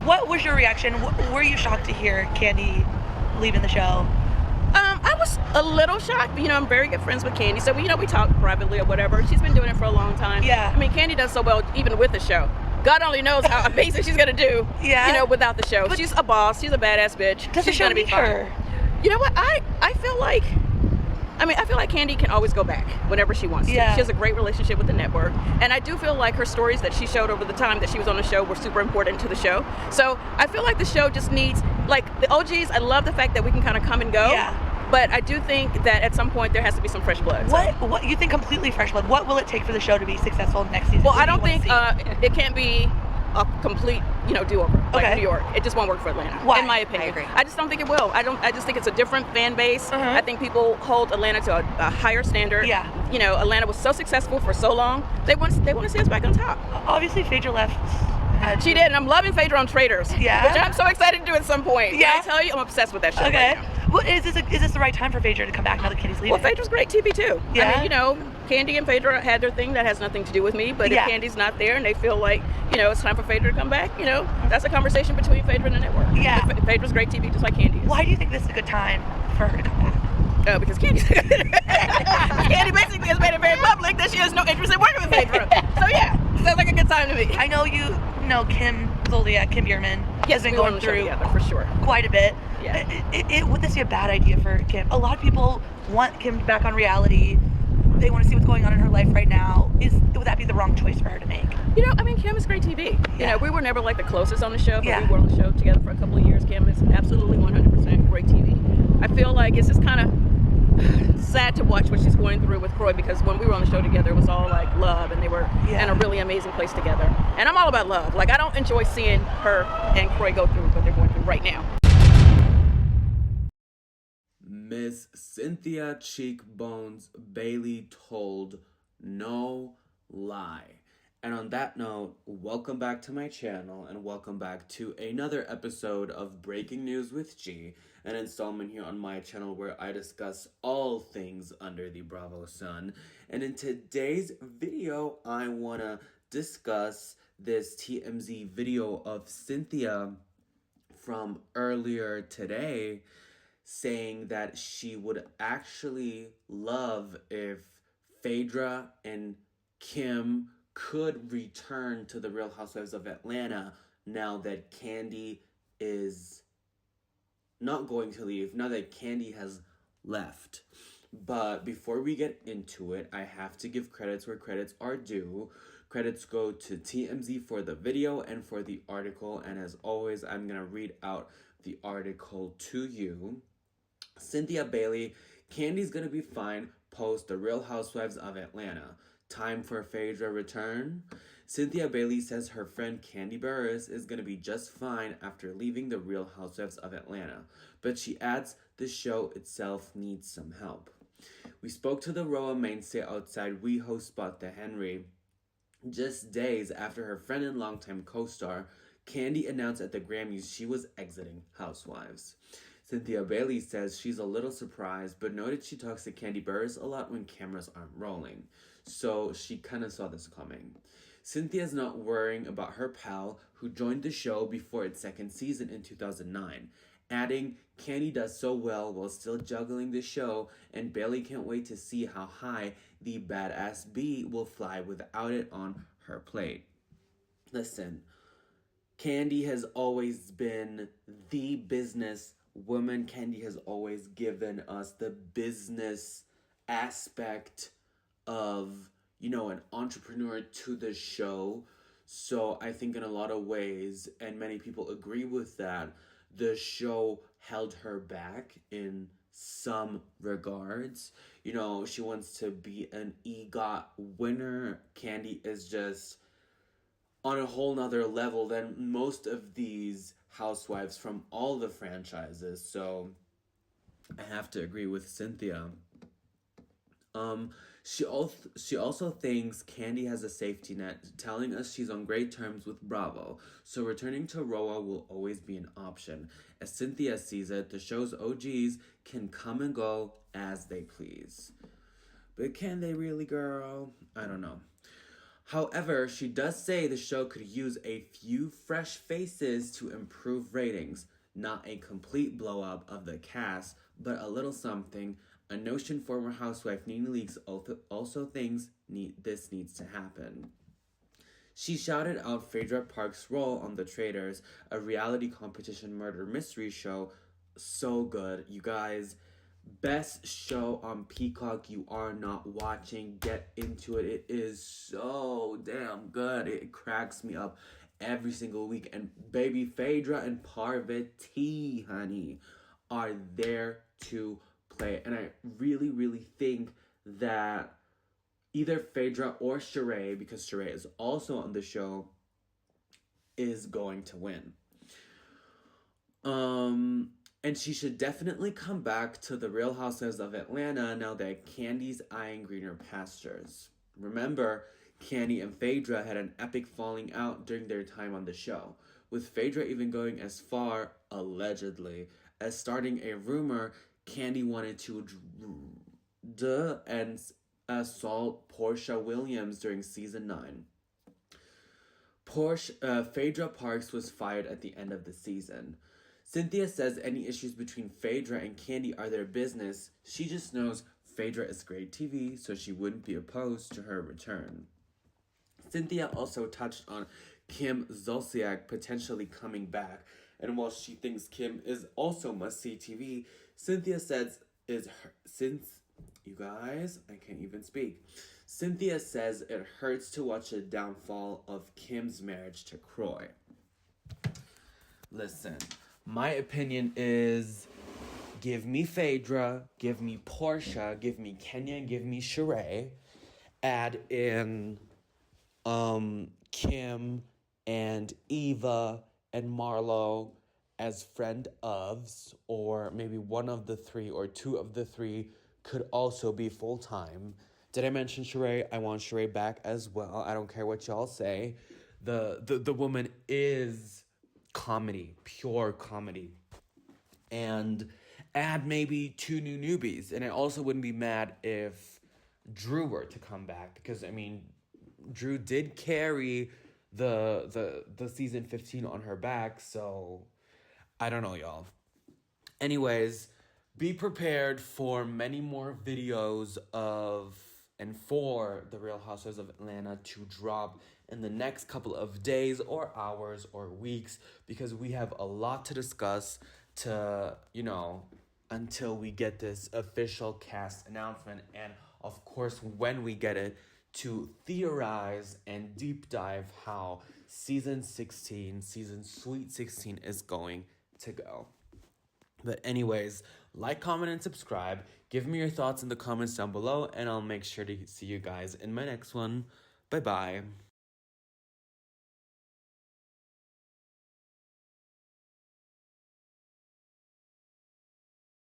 What was your reaction? Were you shocked to hear Candy leaving the show? I was a little shocked. You know, I'm very good friends with Candy, so we talk privately or whatever. She's been doing it for a long time. Yeah. I mean, Candy does so well even with the show. God only knows how amazing she's gonna do. Yeah. You know, without the show. But she's a boss. She's a badass bitch. Does the She's show gonna be need fine. her? You know what? I feel like Candy can always go back whenever she wants to. Yeah. She has a great relationship with the network. And I do feel like her stories that she showed over the time that she was on the show were super important to the show. So I feel like the show just needs, like the OGs, I love the fact that we can kind of come and go. Yeah. But I do think that at some point there has to be some fresh blood. What you think completely fresh blood? What will it take for the show to be successful next season? Well, What I do you don't wanna think see? it can't be a complete, do-over like Okay. New York. It just won't work for Atlanta, Why? in my opinion. I agree. I just don't think it will. I just think it's a different fan base. Uh-huh. I think people hold Atlanta to a higher standard. Yeah. You know, Atlanta was so successful for so long. They want to see us back on top. Obviously, Phaedra left. She did, and I'm loving Phaedra on Traitors. Yeah? Which I'm so excited to do at some point. Yeah? Can I tell you, I'm obsessed with that show. Okay. Right now. Well, is this the right time for Phaedra to come back now that Candy's leaving? Well, Phaedra's great TV too. Yeah? I mean, Candy and Phaedra had their thing that has nothing to do with me, but Yeah. if Candy's not there and they feel like, it's time for Phaedra to come back, that's a conversation between Phaedra and the network. Yeah. But Phaedra's great TV just like Candy is. Why do you think this is a good time for her to come back? Because Candy basically has made it very public that she has no interest in working with Phaedra. So yeah, sounds like a good time to me. I know you know Zolciack, Kim Bierman, has been we were on going the show through together for sure. quite a bit. Yeah. Would this be a bad idea for Kim? A lot of people want Kim back on reality. They want to see what's going on in her life right now. Would that be the wrong choice for her to make? Kim is great TV. Yeah. We were never like the closest on the show, but Yeah. we were on the show together for a couple of years. Kim is absolutely 100% great TV. I feel like it's just kind of sad to watch what she's going through with Croy, because when we were on the show together, it was all like love, and they were in a really amazing place together. And I'm all about love. Like, I don't enjoy seeing her and Croy go through what they're going through right now. Miss Cynthia Cheekbones Bailey told no lie. And on that note, welcome back to my channel and welcome back to another episode of Breaking News with G, an installment here on my channel where I discuss all things under the Bravo sun. And in today's video, I want to discuss this TMZ video of Cynthia from earlier today saying that she would actually love if Phaedra and Kim could return to the Real Housewives of Atlanta now that Candy is not going to leave, now that Candy has left. But before we get into it, I have to give credits where credits are due. Credits go to TMZ for the video and for the article, and as always, I'm going to read out the article to you. Cynthia Bailey, Candy's gonna be fine post the Real Housewives of Atlanta. Time for Phaedra return? Cynthia Bailey says her friend Candy Burris is gonna be just fine after leaving the Real Housewives of Atlanta, but she adds the show itself needs some help. We spoke to the RHOA mainstay outside WeHo spot The Henry just days after her friend and longtime co-star Candy announced at the Grammys she was exiting Housewives. Cynthia Bailey says she's a little surprised, but noted she talks to Candy Burris a lot when cameras aren't rolling. So she kind of saw this coming. Cynthia's not worrying about her pal, who joined the show before its second season in 2009, adding, Candy does so well while still juggling the show, and Bailey can't wait to see how high the badass bee will fly without it on her plate. Listen, Candy has always been the business woman. Candy has always given us the business aspect of, an entrepreneur to the show. So I think in a lot of ways, and many people agree with that, the show held her back in some regards. She wants to be an EGOT winner. Candy is just on a whole nother level than most of these housewives from all the franchises. So I have to agree with Cynthia. She also thinks Candy has a safety net, telling us she's on great terms with Bravo, so returning to RHOA will always be an option. As Cynthia sees it, the show's OGs can come and go as they please. But can they really, girl? I don't know. However, she does say the show could use a few fresh faces to improve ratings. Not a complete blow up of the cast, but a little something. A Notion former housewife Nene Leakes also thinks this needs to happen. She shouted out Phaedra Park's role on The Traitors, a reality competition murder mystery show. So good, you guys. Best show on Peacock you are not watching. Get into it. It is so damn good. It cracks me up every single week. And baby Phaedra and Parvati, honey, are there to play. And I really, really think that either Phaedra or Sheree, because Sheree is also on the show, is going to win. And she should definitely come back to the Real Housewives of Atlanta now that Candy's eyeing greener pastures. Remember, Candy and Phaedra had an epic falling out during their time on the show, with Phaedra even going as far, allegedly, as starting a rumor Candy wanted to assault Portia Williams during season 9. Phaedra Parks was fired at the end of the season. Cynthia says any issues between Phaedra and Candy are their business. She just knows Phaedra is great TV, so she wouldn't be opposed to her return. Cynthia also touched on Kim Zolciack potentially coming back, and while she thinks Kim is also must-see TV, Cynthia says you guys, I can't even speak. Cynthia says it hurts to watch the downfall of Kim's marriage to Croy. Listen, my opinion is give me Phaedra, give me Portia, give me Kenya, give me Sheree. Add in Kim and Eva and Marlo as friend ofs, or maybe one of the three or two of the three could also be full-time. Did I mention Sheree? I want Sheree back as well. I don't care what y'all say. The woman is comedy, pure comedy. And add maybe 2 new newbies. And I also wouldn't be mad if Drew were to come back, because I mean, Drew did carry the season 15 on her back, so I don't know, y'all. Anyways, be prepared for many more videos of and for the Real Housewives of Atlanta to drop in the next couple of days or hours or weeks, because we have a lot to discuss to, until we get this official cast announcement. And of course, when we get it, to theorize and deep dive how season Sweet 16 is going to go. But anyways, like, comment, and subscribe. Give me your thoughts in the comments down below, and I'll make sure to see you guys in my next one. Bye-bye.